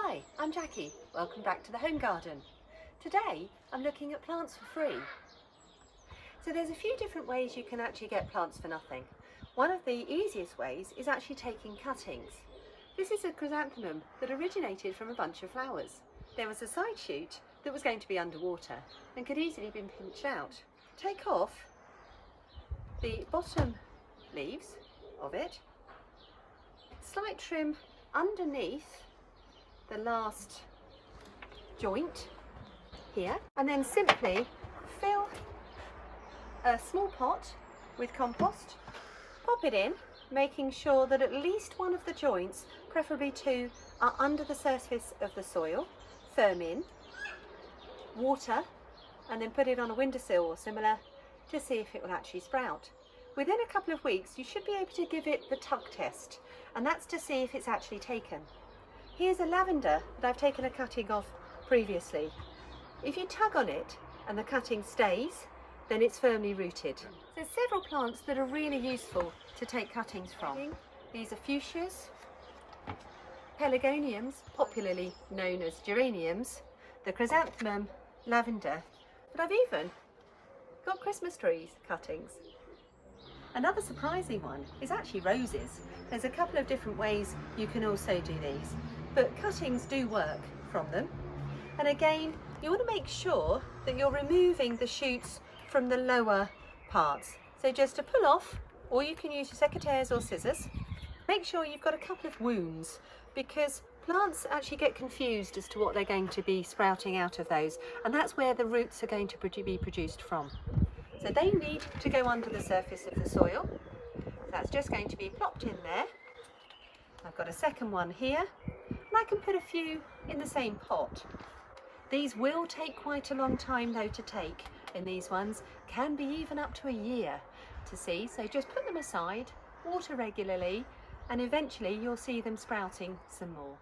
Hi, I'm Jacqui. Welcome back to the home garden. Today I'm looking at plants for free. So there's a few different ways you can actually get plants for nothing. One of the easiest ways is actually taking cuttings. This is a chrysanthemum that originated from a bunch of flowers. There was a side shoot that was going to be underwater and could easily have been pinched out. Take off the bottom leaves of it, slight trim underneath the last joint here, and then simply fill a small pot with compost, pop it in, making sure that at least one of the joints, preferably two, are under the surface of the soil, firm in, water, and then put it on a windowsill or similar to see if it will actually sprout. Within a couple of weeks you should be able to give it the tug test, and that's to see if it's actually taken. Here's a lavender that I've taken a cutting of previously. If you tug on it and the cutting stays, then it's firmly rooted. There's several plants that are really useful to take cuttings from. These are fuchsias, pelargoniums, popularly known as geraniums, the chrysanthemum, lavender, but I've even got Christmas trees cuttings. Another surprising one is actually roses. There's a couple of different ways you can also do these, but cuttings do work from them. And again, you want to make sure that you're removing the shoots from the lower parts. So just to pull off, or you can use your secateurs or scissors. Make sure you've got a couple of wounds, because plants actually get confused as to what they're going to be sprouting out of those, and that's where the roots are going to be produced from. So they need to go under the surface of the soil. That's just going to be plopped in there. I've got a second one here, and I can put a few in the same pot. These will take quite a long time though to take, in these ones, can be even up to a year to see, so just put them aside, water regularly, and eventually you'll see them sprouting some more.